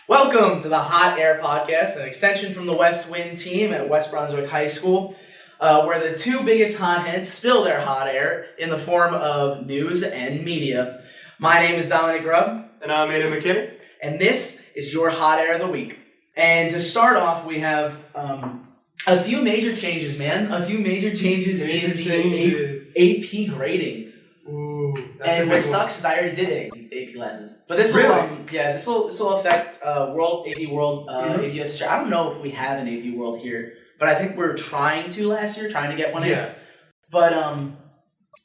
Welcome to the Hot Air Podcast, an extension from the West Wind team at West Brunswick High School, where the two biggest hotheads spill their hot air in the form of news and media. My name is Dominic Grubb. And I'm Aiden McKinney. And this is your Hot Air of the Week. And to start off, we have a few major changes, man. A few major changes in the AP grading. Ooh, and what sucks is I already did AP classes, but this will this will affect World AP World AP US. I don't know if we have an AP World here, but I think we're trying to trying to get one in. But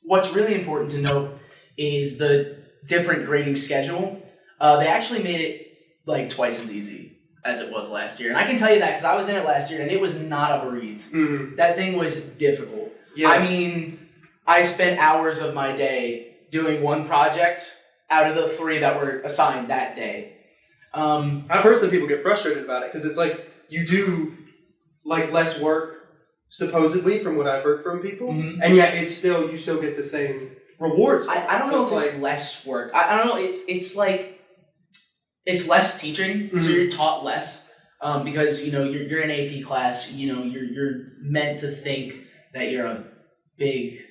what's really important to note is the different grading schedule. They actually made it like twice as easy as it was last year, and I can tell you that because I was in it last year, and it was not a breeze. Mm-hmm. That thing was difficult. Yeah. I mean, I spent hours of my day doing one project out of the 3 that were assigned that day. I've heard some people get frustrated about it because it's like you do like less work supposedly from what I've heard from people, and yet you still get the same rewards. I don't know if it's less work. I don't know. It's like it's less teaching, so you're taught less because you're in AP class. You're meant to think that you're a big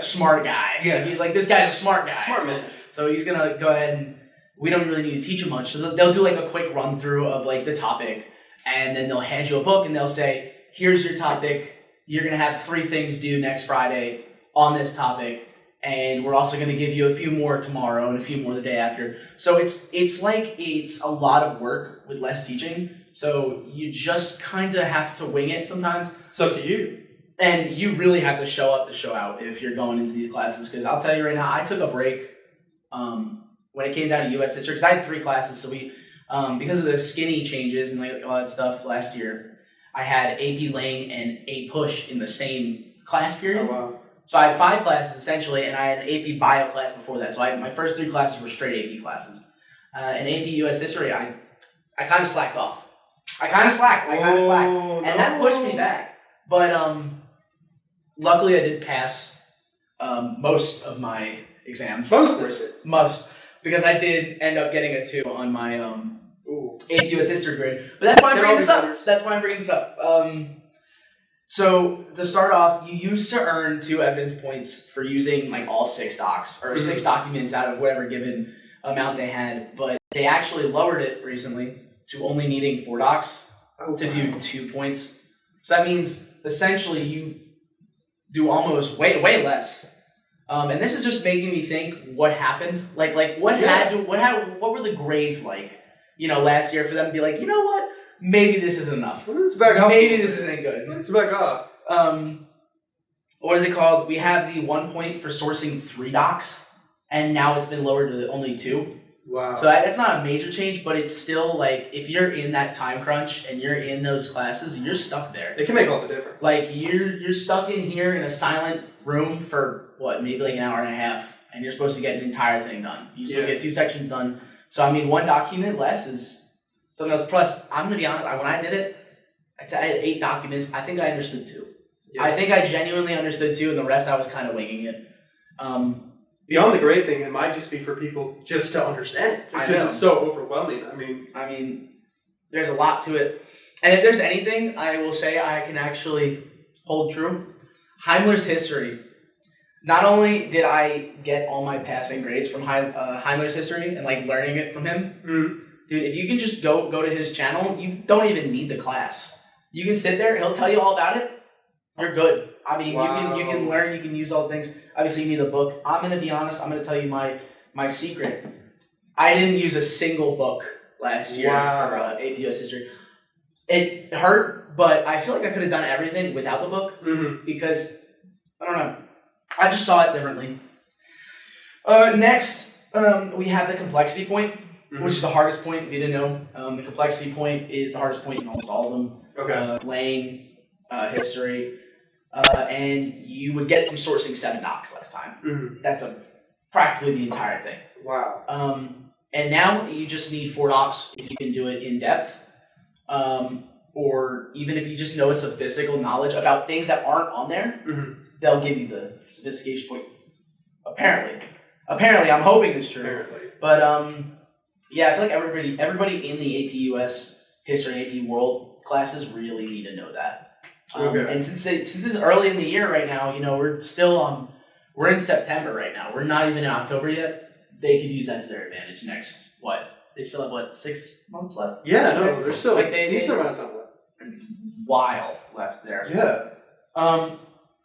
smart guy. Yeah. Like this guy's a smart guy. Smart man. So he's gonna go ahead and we don't really need to teach him much. So they'll do like a quick run through of like the topic, and then they'll hand you a book and they'll say, "Here's your topic. You're gonna have 3 things due next Friday on this topic, and we're also gonna give you a few more tomorrow and a few more the day after." So it's a lot of work with less teaching. So you just kind of have to wing it sometimes. It's up to you. And you really have to show up to show out if you're going into these classes. Because I'll tell you right now, I took a break when it came down to U.S. history. Because I had 3 classes. So we, because of the skinny changes and like all that stuff last year, I had AP Lang and A Push in the same class period. Oh, wow. So I had 5 classes essentially, and I had an AP Bio class before that. So my first 3 classes were straight AP classes. And AP U.S. history, I kind of slacked off. I kind of slacked. And that pushed me back. But luckily, I did pass most of my exams. Most. Because I did end up getting a 2 on my AP US history grade. But that's why I'm bringing this up. So, to start off, you used to earn 2 evidence points for using like all 6 docs, or 6 documents out of whatever given amount they had. But they actually lowered it recently to only needing 4 docs to do 2 points. So that means essentially you do almost way less, and this is just making me think what happened. Like what were the grades like? Last year for them to be like, you know what? Maybe this isn't enough. Let's back up. Maybe this isn't good. Let's back up. What is it called? We have the 1 point for sourcing 3 docs, and now it's been lowered to only 2. Wow. So that's not a major change, but it's still like if you're in that time crunch and you're in those classes, you're stuck there. It can make all the difference. Like you're stuck in here in a silent room for maybe like an hour and a half, and you're supposed to get an entire thing done. You're supposed to get 2 sections done. So I mean, 1 document less is something else. Plus, I'm gonna be honest. When I did it, I had 8 documents. I think I understood 2. Yeah. I think I genuinely understood 2, and the rest I was kind of winging it. Beyond the grade thing, it might just be for people just to understand it. Just because it's so overwhelming. I mean, there's a lot to it. And if there's anything I will say I can actually hold true, Heimler's history. Not only did I get all my passing grades from Heimler's history and like learning it from him, dude, if you can just go to his channel, you don't even need the class. You can sit there, he'll tell you all about it. You're good. I mean, you can learn, you can use all the things. Obviously, you need a book. I'm going to be honest. I'm going to tell you my secret. I didn't use a single book last year for AP US history. It hurt, but I feel like I could have done everything without the book because, I don't know, I just saw it differently. Next, we have the complexity point, which is the hardest point if you didn't know. The complexity point is the hardest point in almost all of them. Okay. Lang, history. And you would get from sourcing 7 docs last time. That's practically the entire thing. Wow. And now you just need 4 docs if you can do it in depth, or even if you just know a sophistical knowledge about things that aren't on there, they'll give you the sophistication point. Apparently, I'm hoping it's true. Apparently. But Yeah, I feel like everybody in the AP US History and AP World classes really need to know that. And since it's early in the year right now, we're still we're in September right now. We're not even in October yet. They could use that to their advantage next, they still have 6 months left? Yeah, no, there's still a decent amount of time left. While left there. Yeah.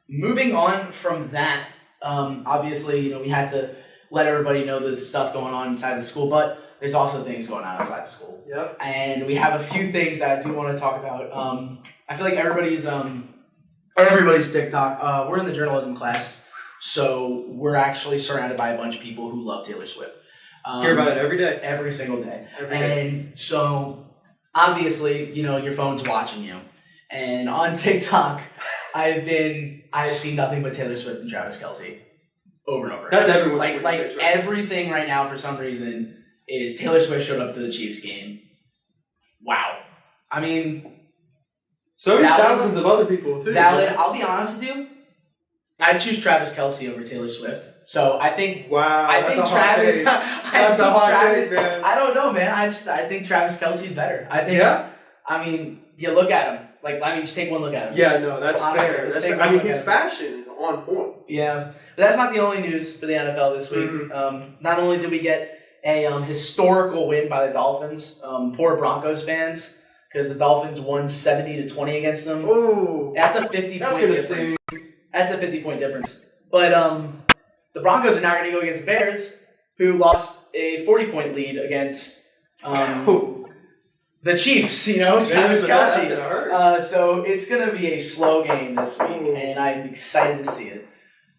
Moving on from that, obviously, we had to let everybody know the stuff going on inside the school, but there's also things going on outside the school. Yep. And we have a few things that I do want to talk about. I feel like everybody's TikTok. We're in the journalism class, so we're actually surrounded by a bunch of people who love Taylor Swift. Hear about it every day. Every single day. Every day. And so, obviously, your phone's watching you. And on TikTok, I've seen nothing but Taylor Swift and Travis Kelce over and over. That's everyone. Like everything right now, for some reason, is Taylor Swift showed up to the Chiefs game. Wow. I mean, so did thousands of other people too. Valid. I'll be honest with you. I'd choose Travis Kelce over Taylor Swift. So I think. Wow. I think Travis. That's a hot take, man. I don't know, man. I think Travis Kelce's better. I think. Yeah. I mean, you look at him. Just take one look at him. Yeah, no, that's honestly, fair. That's fair. I mean, his fashion is on point. Yeah, but that's not the only news for the NFL this week. Mm-hmm. Not only did we get a historical win by the Dolphins, poor Broncos fans, because the Dolphins won 70-20 against them. Ooh, that's a 50-point difference. That's a 50-point difference. But the Broncos are now going to go against the Bears, who lost a 40-point lead against the Chiefs. Travis Kelce. That's gonna hurt. So it's going to be a slow game this week, and I'm excited to see it.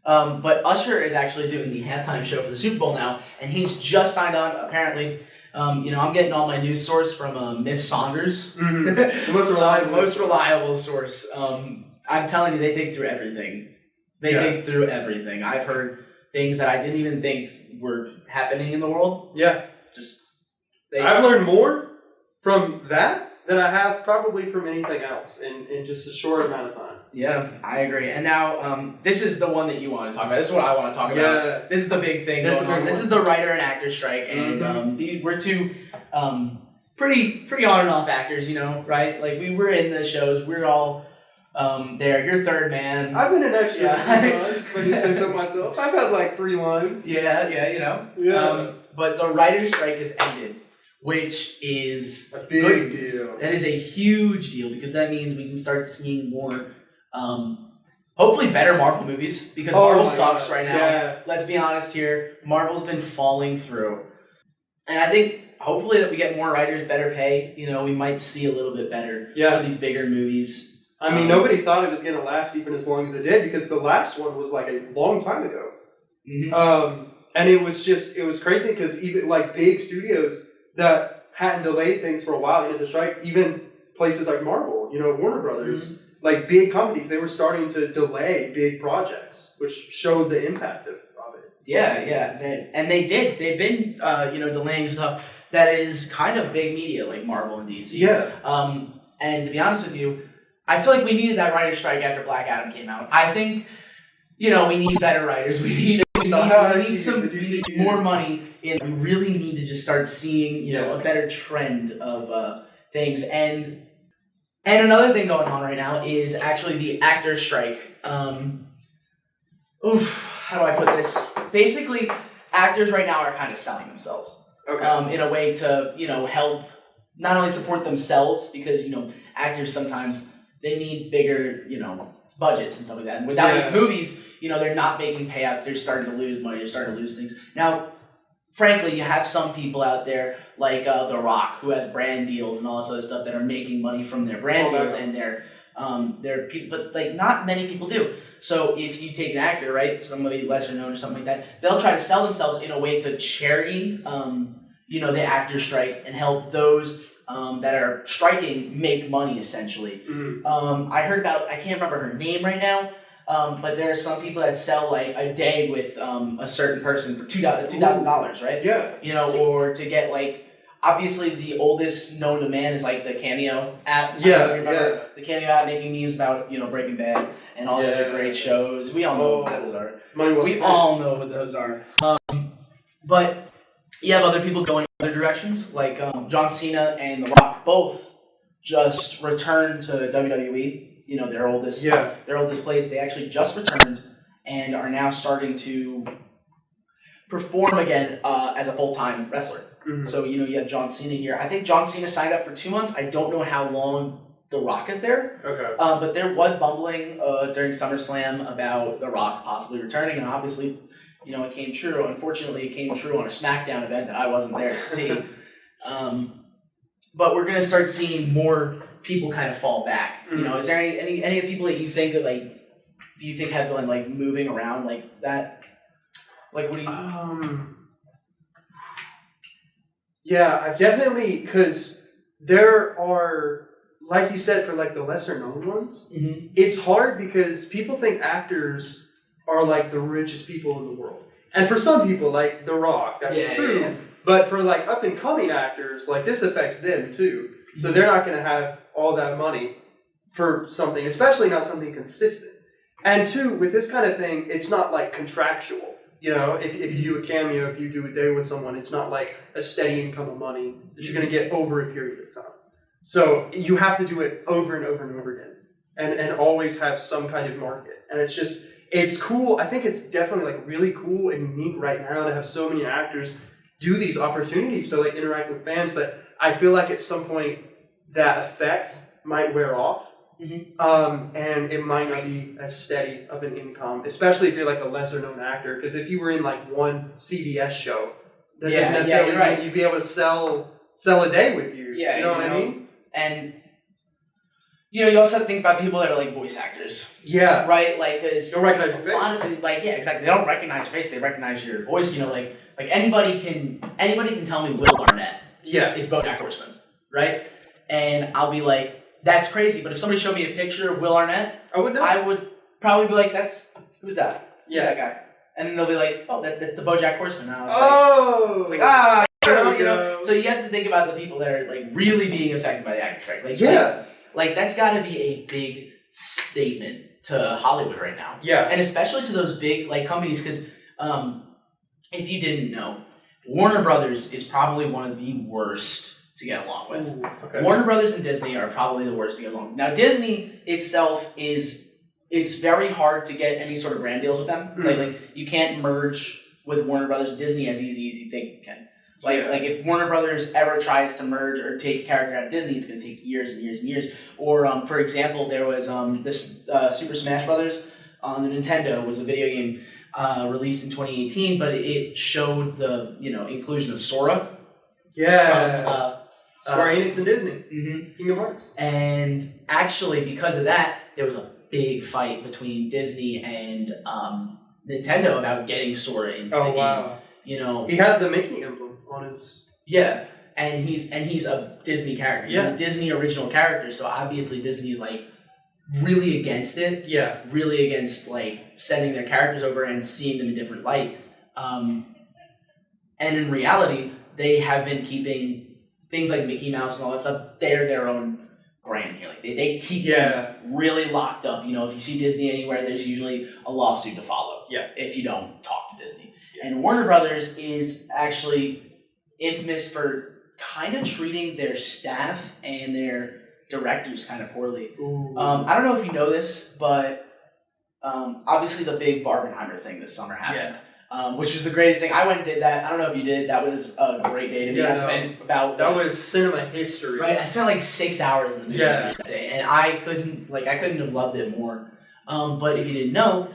But Usher is actually doing the halftime show for the Super Bowl now, and he's just signed on, apparently. I'm getting all my news source from Miss Saunders. Mm-hmm. The most reliable source. I'm telling you, they dig through everything. Dig through everything. I've heard things that I didn't even think were happening in the world. Yeah. I've learned more from that than I have probably from anything else in just a short amount of time. Yeah, I agree. And now, this is the one that you want to talk about. This is what I want to talk about. Yeah. This is the big thing going on. This is the writer and actor strike, and we're two pretty on and off actors, right? Like, we were in the shows. We're all there. You're third man. I've been an extra. Yeah. When you say so myself, I've had like 3 lines. Yeah. Yeah. But the writer's strike has ended, which is a big deal. That is a huge deal, because that means we can start seeing more, hopefully better Marvel movies, because Marvel sucks right now. Yeah. Let's be honest here. Marvel's been falling through. And I think hopefully that we get more writers, better pay. We might see a little bit better for these bigger movies. I mean, nobody thought it was going to last even as long as it did, because the last one was like a long time ago. Mm-hmm. And it was crazy, because even like big studios that hadn't delayed things for a while into the strike, even places like Marvel, Warner Brothers, like big companies, they were starting to delay big projects, which showed the impact of it. Yeah. And they did. They've been, delaying stuff that is kind of big media, like Marvel and DC. Yeah. And to be honest with you, I feel like we needed that writer's strike after Black Adam came out. I think, we need better writers. We need more money. And we really need to just start seeing, a better trend of things. And another thing going on right now is actually the actor strike. How do I put this? Basically, actors right now are kind of selling themselves. Okay. In a way to, help not only support themselves, because, actors sometimes, they need bigger, budgets and stuff like that. And without these movies, they're not making payouts. They're starting to lose money. They're starting to lose things. Now, frankly, you have some people out there like The Rock, who has brand deals and all this other stuff, that are making money from their brand deals and their people, but like not many people do. So if you take an actor, right, somebody lesser known or something like that, they'll try to sell themselves in a way to charity, the actor strike, and help those that are striking make money, essentially. Mm-hmm. I heard about, I can't remember her name right now, but there are some people that sell like a day with a certain person for $2,000, right? Yeah. Or to get like, obviously the oldest known to man is like the Cameo app. Yeah. The Cameo app making memes about, Breaking Bad and all the other great shows. We all know what those are. We all know what those are. But you have other people going other directions, like John Cena and The Rock both just returned to WWE. You know, their oldest place. They actually just returned and are now starting to perform again as a full-time wrestler. Mm-hmm. So, you know, you have John Cena here. I think John Cena signed up for 2 months. I don't know how long The Rock is there. Okay. But there was bumbling during SummerSlam about The Rock possibly returning, and obviously, you know, it came true. Unfortunately, it came true on a SmackDown event that I wasn't there to see. But we're gonna start seeing more people kind of fall back. Mm-hmm. You know, is there any of the people that you think that, like, do you think have been like moving around like that? Like, what do you? Yeah, I've definitely, because there are, like you said, for like the lesser known ones, mm-hmm. It's hard because people think actors are like the richest people in the world. And for some people, like The Rock, that's true. Yeah. But for like up and coming actors, like this affects them too. So they're not going to have all that money for something, especially not something consistent. And two, with this kind of thing, it's not like contractual. You know, if you do a cameo, if you do a day with someone, it's not like a steady income of money that you're going to get over a period of time. So you have to do it over and over and over again, and always have some kind of market. And it's cool. I think it's definitely like really cool and unique right now to have so many actors do these opportunities to like interact with fans. But I feel like at some point that effect might wear off. Mm-hmm. And it might not be as steady of an income, especially if you're like a lesser known actor. Because if you were in like one CBS show, that doesn't necessarily mean you'd be able to sell a day with you. Yeah, you know what I mean? And you know, you also have to think about people that are like voice actors. Yeah. Right? Like, because don't recognize your face. Honestly, like, yeah, exactly. They don't recognize your face, they recognize your voice. You know, like anybody can tell me Will Arnett is BoJack Horseman, right? And I'll be like, that's crazy. But if somebody showed me a picture of Will Arnett, I would probably be like, who's that? Who's that guy? And then they'll be like, oh, that's the BoJack Horseman. And I was like, you know. So you have to think about the people that are like really being affected by the actor strike. Like that's got to be a big statement to Hollywood right now. Yeah. And especially to those big like companies, because if you didn't know, Warner Brothers is probably one of the worst to get along with. Ooh, okay. Warner Brothers and Disney are probably the worst to get along with. Now, Disney itself it's very hard to get any sort of brand deals with them. Mm-hmm. Like you can't merge with Warner Brothers and Disney as easy as you think you can. Like if Warner Brothers ever tries to merge or take a character out of Disney, it's going to take years and years and years. Or, for example, there was this Super Smash Brothers on the Nintendo was a video game released in 2018, but it showed the inclusion of Sora. Yeah. Square Enix and Disney. Mm-hmm. Kingdom Hearts. And actually, because of that, there was a big fight between Disney and Nintendo about getting Sora into the game. Wow. You know, he has the Mickey emblem on his. Yeah, and he's a Disney character. He's a Disney original character, so obviously Disney is like really against it. Yeah, really against like sending their characters over and seeing them in different light. And in reality, they have been keeping things like Mickey Mouse and all that stuff. They're their own brand here. Like they keep them really locked up. You know, if you see Disney anywhere, there's usually a lawsuit to follow. Yeah, if you don't talk to Disney. And Warner Brothers is actually infamous for kind of treating their staff and their directors kind of poorly. I don't know if you know this, but obviously the big Barbenheimer thing this summer happened, which was the greatest thing. I went and did that. I don't know if you did. That was a great day to me. That was cinema history. Right, I spent like 6 hours in the movie that day, and I couldn't have loved it more. But if you didn't know,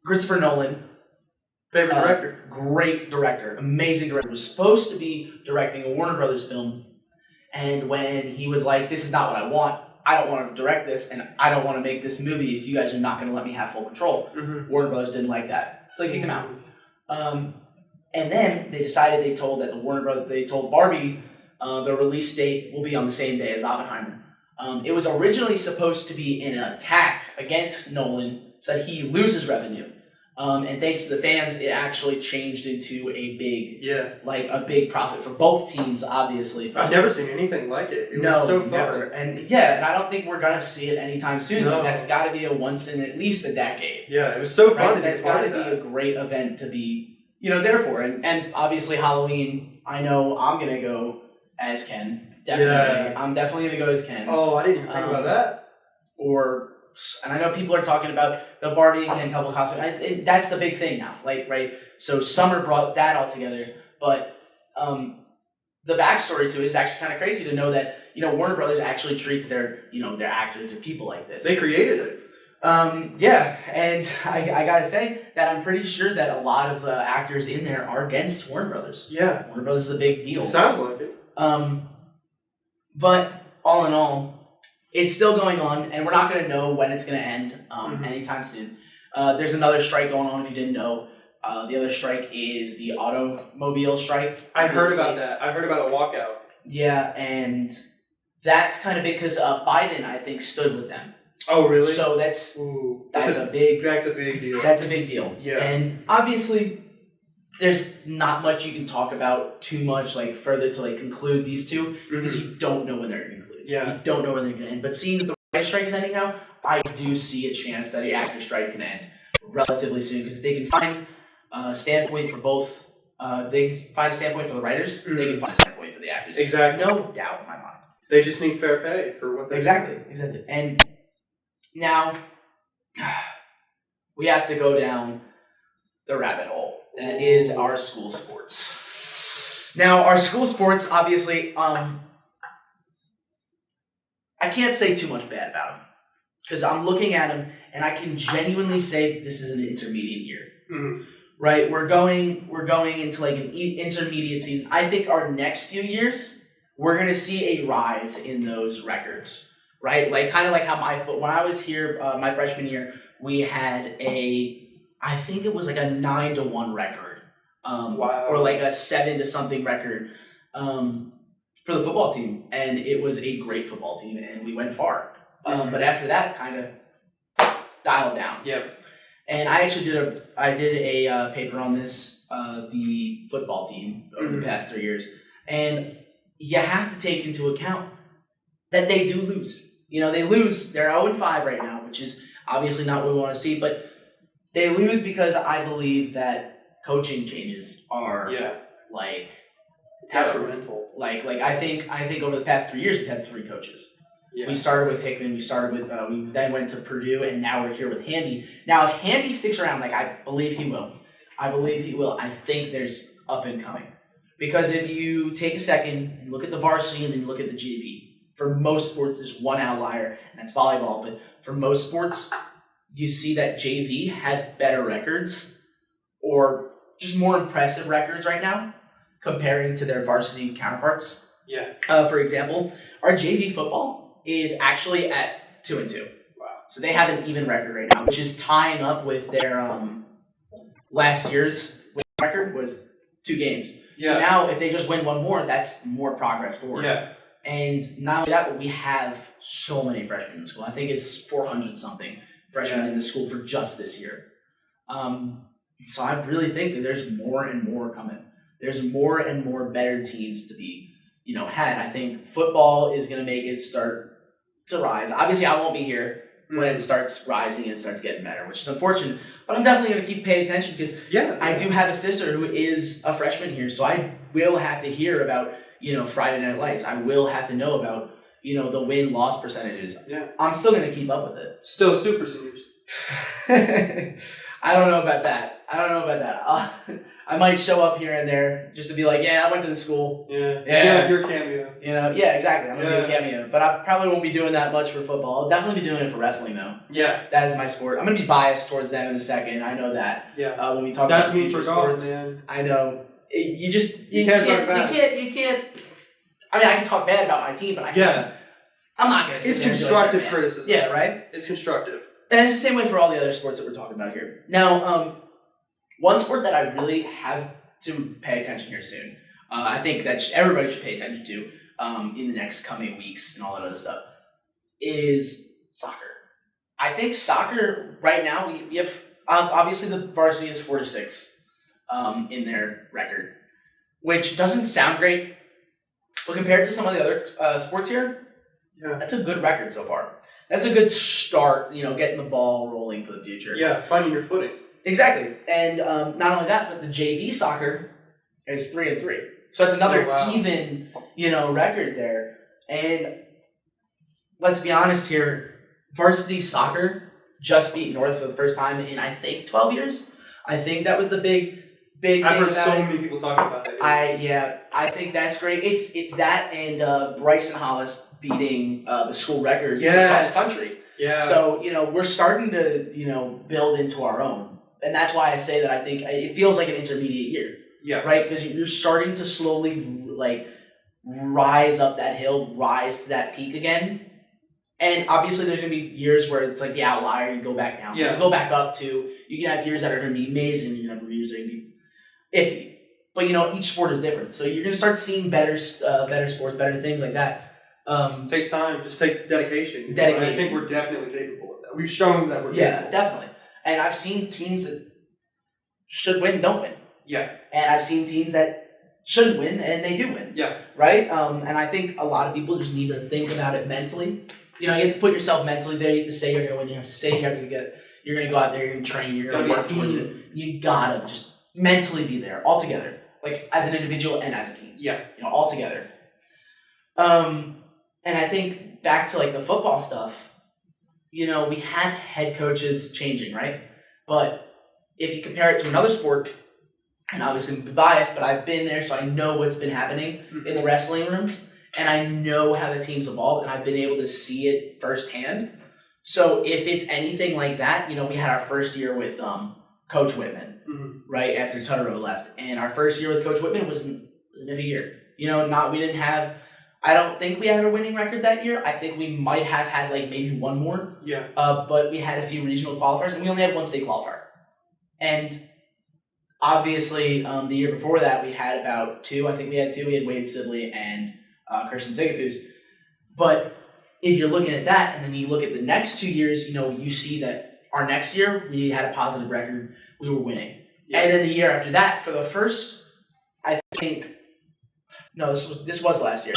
Christopher Nolan. Favorite director. Great director. Amazing director. Was supposed to be directing a Warner Brothers film. And when he was like, this is not what I want. I don't want to direct this. And I don't want to make this movie if you guys are not going to let me have full control. Mm-hmm. Warner Brothers didn't like that. So they kicked him out. And then they decided they told Barbie the release date will be on the same day as Oppenheimer. It was originally supposed to be an attack against Nolan so that he loses revenue. And thanks to the fans, it actually changed into a big profit for both teams, obviously. I've never seen anything like it. It was so fun. Never. And I don't think we're going to see it anytime soon. No. That's got to be a once in at least a decade. Yeah, it was so fun. Right? That's got to be a great event to be, there for. And obviously Halloween, I know I'm going to go as Ken. Definitely. Yeah. I'm definitely going to go as Ken. Oh, I didn't even think about that. And I know people are talking about the Barbie and Ken couple costume. That's the big thing now, right? So Summer brought that all together, but the backstory to it is actually kind of crazy to know that Warner Brothers actually treats their their actors, their people like this. They created it. Yeah, and I gotta say that I'm pretty sure that a lot of the actors in there are against Warner Brothers. Yeah, Warner Brothers is a big deal. It sounds like it. But all in all, it's still going on, and we're not going to know when it's going to end anytime soon. There's another strike going on, if you didn't know. The other strike is the automobile strike. I heard about that. I heard about a walkout. Yeah, and that's kind of big because Biden, I think, stood with them. Oh, really? So that's a big deal. That's a big deal. Yeah. And obviously, there's not much you can talk about too much, further to conclude these two, because you don't know when they're going to conclude. Yeah. You don't know when they're going to end. But seeing that the writer strike is ending now, I do see a chance that the actor strike can end relatively soon, because if they can find a standpoint for both, they can find a standpoint for the writers, they can find a standpoint for the actors. Exactly. No doubt in my mind. They just need fair pay for what they Exactly. And now we have to go down the rabbit hole. That is our school sports. Now, our school sports, obviously, I can't say too much bad about them, because I'm looking at them and I can genuinely say this is an intermediate year. Mm-hmm. Right? We're going into an intermediate season. I think our next few years, we're going to see a rise in those records. Right? Kind of like how when I was here, my freshman year, we had I think it was a 9-1 record, wow. Or a 7-something record, for the football team, and it was a great football team, and we went far. But after that, kind of dialed down. Yep. And I actually did a paper on this, the football team over the past 3 years, and you have to take into account that they do lose. They lose. They're 0-5 right now, which is obviously not what we want to see, but they lose because I believe that coaching changes are detrimental. I think over the past 3 years we've had 3 coaches. Yeah. We started with Hickman. We then went to Purdue, and now we're here with Handy. Now, if Handy sticks around, I believe he will. I think there's up and coming, because if you take a second and look at the varsity and then look at the JV. For most sports, there's one outlier, and that's volleyball. But for most sports, you see that JV has better records, or just more impressive records right now, comparing to their varsity counterparts. Yeah. For example, our JV football is actually at 2-2. Wow. So they have an even record right now, which is tying up with their last year's record was 2 games. Yeah. So now, if they just win one more, that's more progress forward. Yeah. And not only that, but we have so many freshmen in the school. I think it's 400-something freshmen in the school for just this year. So I really think that there's more and more coming. There's more and more better teams to be, had. I think football is going to make it start to rise. Obviously, I won't be here when it starts rising and starts getting better, which is unfortunate. But I'm definitely going to keep paying attention, because I do have a sister who is a freshman here, so I will have to hear about Friday Night Lights. I will have to know about, the win-loss percentages. Yeah. I'm still going to keep up with it. Still super seniors. I don't know about that. I might show up here and there just to be like, I went to the school. Yeah, your cameo. Yeah, exactly. I'm going to be a cameo. But I probably won't be doing that much for football. I'll definitely be doing it for wrestling, though. Yeah. That is my sport. I'm going to be biased towards them in a second. I know that. Yeah. When we talk about future sports, man. I know. You can't. I mean, I can talk bad about my team, but I can't. I'm not going to. It's constructive criticism. Yeah, right? It's constructive. And it's the same way for all the other sports that we're talking about here. Now, one sport that I really have to pay attention here soon, I think that everybody should pay attention to in the next coming weeks and all that other stuff, is soccer. I think soccer right now, we have, obviously the varsity is 4-6 in their record, which doesn't sound great, but compared to some of the other sports here, that's a good record so far. That's a good start, getting the ball rolling for the future. Yeah, finding your footing. Exactly. And not only that, but the JV soccer is 3-3. So it's another even, record there. And let's be honest here, varsity soccer just beat North for the first time in, I think, 12 years. I think that was the big I've heard so many people talking about that. I think that's great. It's that and Bryson Hollis beating the school record for cross country. Yeah. So, we're starting to, build into our own. And that's why I say that I think it feels like an intermediate year. Yeah. Right? Because you're starting to slowly, rise up that hill, rise to that peak again. And obviously there's going to be years where it's like the outlier, you go back down. Yeah. You go back up to, you can have years that are going to be amazing, you can have years that are going to be iffy. But, each sport is different. So you're going to start seeing better sports, better things like that. Takes time. Just takes dedication. Dedication. I think we're definitely capable of that. We've shown that we're capable. Yeah, definitely. And I've seen teams that should win, don't win. Yeah. And I've seen teams that shouldn't win, and they do win. Yeah. Right? And I think a lot of people just need to think about it mentally. You have to put yourself mentally there. You have to say you're going to win. You have to say you're going to go out there, you're going to train, you're going to work towards it. You got to just mentally be there all together. As an individual and as a team. Yeah. All together. And I think back to the football stuff, we have head coaches changing, right? But if you compare it to another sport, and obviously I'm biased, but I've been there, so I know what's been happening in the wrestling room, and I know how the team's evolved, and I've been able to see it firsthand. So if it's anything like that, we had our first year with Coach Whitman, right after Tutterow left, and our first year with Coach Whitman was an iffy year. I don't think we had a winning record that year. I think we might have had maybe one more. Yeah. But we had a few regional qualifiers, and we only had one state qualifier. And obviously, the year before that, we had about two. I think we had two. We had Wade Sibley and Kirsten Sigafus. But if you're looking at that, and then you look at the next 2 years, you see that our next year, we had a positive record. We were winning. Yeah. And then the year after that, for the first, this was last year.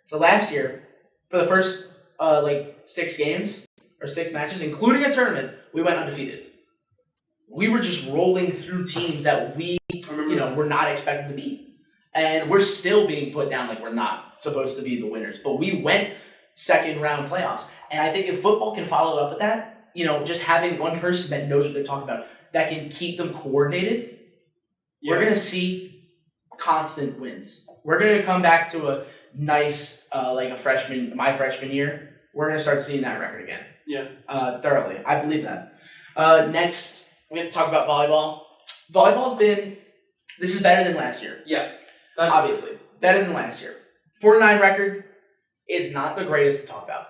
So last year, for the first 6 games or 6 matches, including a tournament, we went undefeated. We were just rolling through teams that we, were not expected to beat. And we're still being put down we're not supposed to be the winners. But we went second round playoffs. And I think if football can follow up with that, just having one person that knows what they're talking about, that can keep them coordinated, we're going to see constant wins. We're going to come back to a nice, my freshman year. We're going to start seeing that record again. Yeah. Thoroughly. I believe that. Next, we have to talk about volleyball. This is better than last year. Yeah. Obviously. Better than last year. 4-9 record is not the greatest to talk about,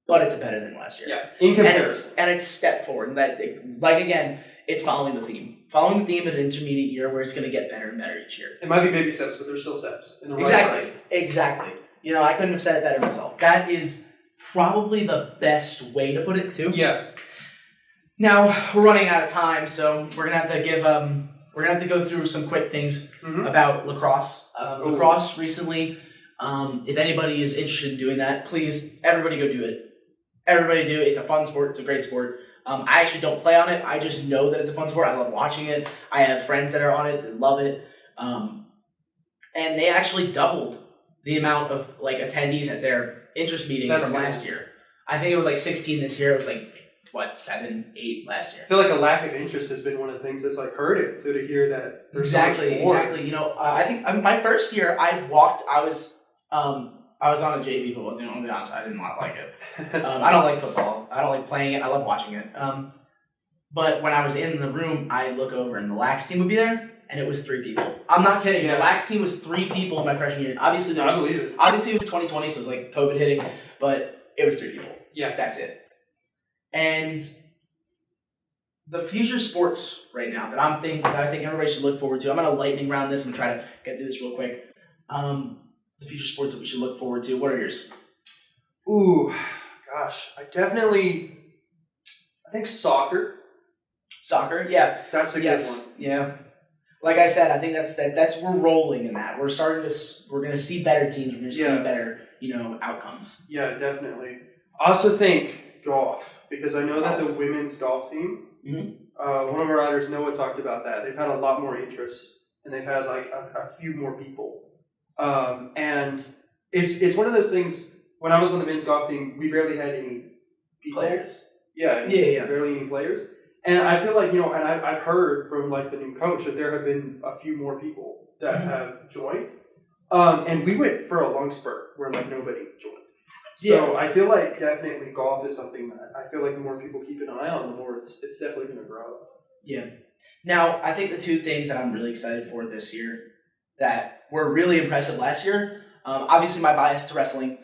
but it's better than last year. Yeah. In comparison. And it's step forward. Again, it's following the theme. Following the theme of an intermediate year where it's going to get better and better each year. It might be baby steps, but they're still steps. In the right Exactly. I couldn't have said it better myself. That is probably the best way to put it, too. Yeah. Now, we're running out of time, so we're going to have to we're going to have to go through some quick things about lacrosse. Lacrosse recently, if anybody is interested in doing that, please, everybody go do it. Everybody do it. It's a fun sport. It's a great sport. I actually don't play on it. I just know that it's a fun sport. I love watching it. I have friends that are on it that love it. And they actually doubled the amount of attendees at their interest meeting from last year. I think it was 16 this year. It was 7, 8 last year. I feel like a lack of interest has been one of the things that's hurt it. So to hear that there's exactly. I think my first year I was on a JV football team. I'll be honest, I did not like it. I don't like football. I don't like playing it. I love watching it. But when I was in the room, I'd look over and the Lax team would be there, and it was 3 people. I'm not kidding. Yeah. The Lax team was 3 people in my freshman year. Obviously, it was 2020, so it was COVID hitting, but it was 3 people. Yeah, that's it. And the future sports right now that I think everybody should look forward to. I'm gonna lightning round this and try to get through this real quick. The future sports that we should look forward to. What are yours? Ooh, gosh, I think soccer. Soccer, yeah, that's a good one. Yeah, like I said, I think that's we're rolling in that. We're gonna see better teams. We're gonna see better, outcomes. Yeah, definitely. I also think golf, because I know that the women's golf team One of our riders, Noah, talked about that. They've had a lot more interest, and they've had like a few more people. And it's one of those things. When I was on the men's golf team, we barely had any people. Players. Yeah. Barely any players. And I feel like, and I've heard from like the new coach that there have been a few more people that have joined. And we went for a long spurt where like nobody joined. So I feel like definitely golf is something that I feel like the more people keep an eye on, the more it's definitely going to grow. Yeah. Now, I think the two things that I'm really excited for this year that were really impressive last year, obviously my bias to wrestling.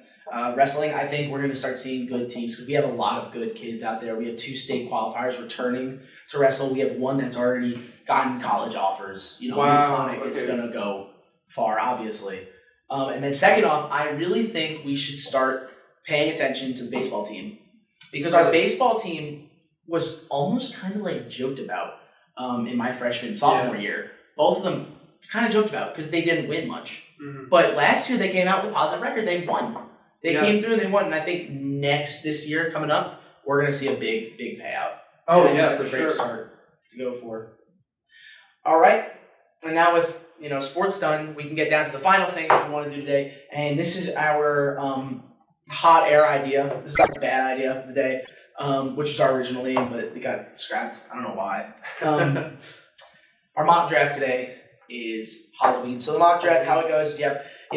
Wrestling, I think we're going to start seeing good teams because we have a lot of good kids out there. We have 2 state qualifiers returning to wrestle. We have one that's already gotten college offers. UConn is going to go far, obviously. And then second off, I really think we should start paying attention to the baseball team because our baseball team was almost kind of like joked about in my freshman sophomore year. Both of them kind of joked about because they didn't win much. Mm-hmm. But last year they came out with a positive record. They won. They came through and they won. And I think this year coming up, we're going to see a big, big payout. Oh, yeah, that's a great start to go for. All right. And now with sports done, we can get down to the final thing that we want to do today. And this is our hot air idea. This is our bad idea of the day, which was our original name, but it got scrapped. I don't know why. Our mock draft today is Halloween. So the mock draft, how it goes is you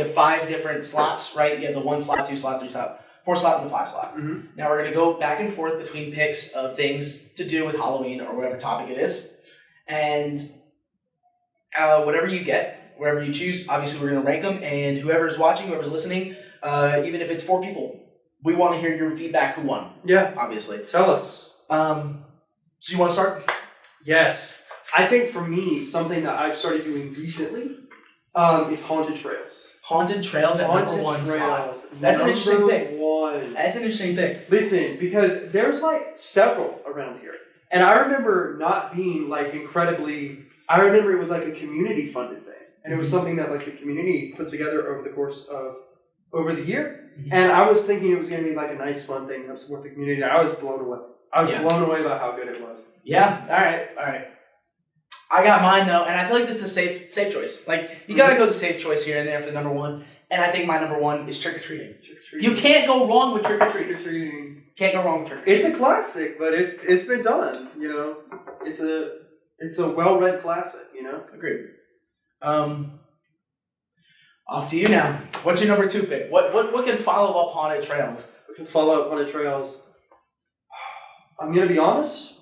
have 5 different slots, right? You have the 1 slot, 2 slot, 3 slot, 4 slot, and the 5 slot. Mm-hmm. Now we're going to go back and forth between picks of things to do with Halloween or whatever topic it is. And whatever you get, whatever you choose, obviously we're going to rank them. And whoever's watching, whoever's listening, even if it's 4 people, we want to hear your feedback who won. Yeah. Obviously. Tell us. So you want to start? Yes. I think for me, something that I've started doing recently is haunted trails. Haunted trails at number 1 slot. That's an interesting pick. That's an interesting pick. Listen, because there's like several around here. And I remember not being like incredibly, I remember it was like a community funded thing. And it was something that like the community put together over the course of, over the year. Mm-hmm. And I was thinking it was going to be like a nice fun thing to support the community. I was blown away. I was blown away by how good it was. Yeah. All right. I got mine though, and I feel like this is a safe choice. Like you gotta go the safe choice here and there for the number 1, and I think my number 1 is trick or treating. You can't go wrong with trick or treating. Can't go wrong with trick or treating. It's a classic, but it's been done. It's a well-read classic. Agreed. Off to you now. What's your number 2 pick? What can follow up haunted trails? What can follow up haunted trails? I'm gonna be honest.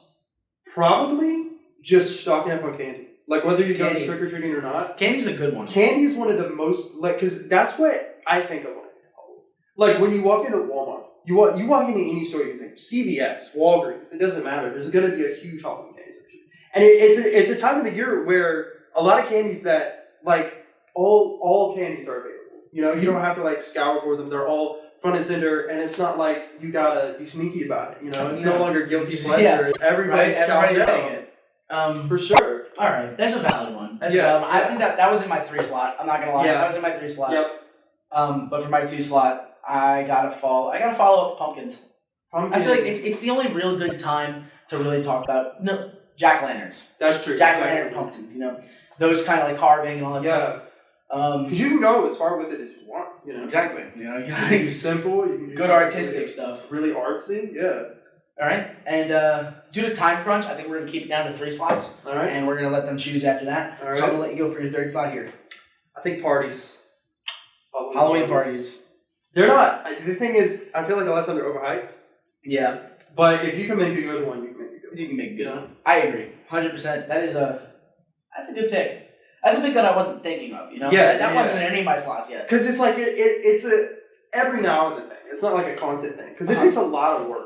Probably. Just stocking up on candy. Like, whether you go trick-or-treating or not. Candy's a good one. Candy is one of the most, like, because that's what I think of when I think of Halloween. Like, when you walk into Walmart, you walk into any store, you think, CVS, Walgreens, it doesn't matter. There's going to be a huge Halloween candy section. And it's a time of the year where a lot of candies that, like, all candies are available. You don't have to, like, scour for them. They're all front and center, and it's not like you got to be sneaky about it. It's no longer guilty pleasure. Yeah. Everybody's getting it. For sure. All right, that's a valid one. I think that was in my 3 slot. I'm not gonna lie, that was in my 3 slot. Yep. But for my 2 slot, I gotta follow up pumpkins. I feel like it's the only real good time to really talk about jack-o'-lanterns. That's true. Jack-o'-lantern pumpkins. Those kind of like carving and all that stuff. Because you can go as far with it as you want. Exactly. You can do simple. You can do good artistic stuff. Really artsy. Yeah. All right, and due to time crunch, I think we're going to keep it down to 3 slots. All right. And we're going to let them choose after that. All right. So I'm going to let you go for your 3rd slot here. I think parties. Halloween parties. They're not. The thing is, I feel like a lot of times they're overhyped. Yeah. But if you can make a good one, you can make a good one. You can make a good one. I agree. 100%. That's a good pick. That's a pick that I wasn't thinking of, Yeah. That wasn't in any of my slots yet. Because it's like, it's a every now and then thing. It's not like a constant thing. Because it takes a lot of work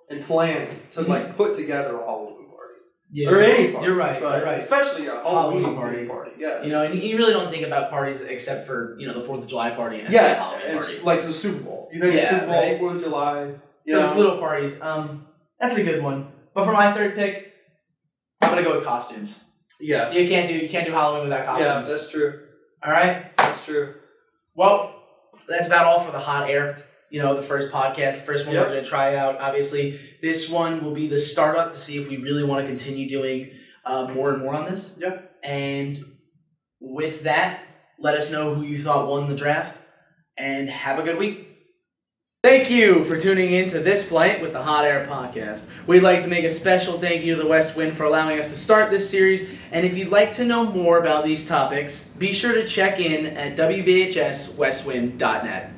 and planning to like put together a Halloween party. Yeah. Or any party. You're right. Especially a Halloween party. Yeah. And you really don't think about parties except for, the 4th of July party and the Halloween party. Like the Super Bowl. You think the Super Bowl, 4th of July. Those little parties. That's a good one. But for my 3rd pick, I'm gonna go with costumes. Yeah. You can't do Halloween without costumes. Yeah, that's true. All right? That's true. Well, that's about all for the hot air. the first podcast, the first one we're going to try out. Obviously, this one will be the startup to see if we really want to continue doing more and more on this. Yeah. And with that, let us know who you thought won the draft, and have a good week. Thank you for tuning in to This Flight with the Hot Air Podcast. We'd like to make a special thank you to the West Wind for allowing us to start this series, and if you'd like to know more about these topics, be sure to check in at wbhswestwind.net.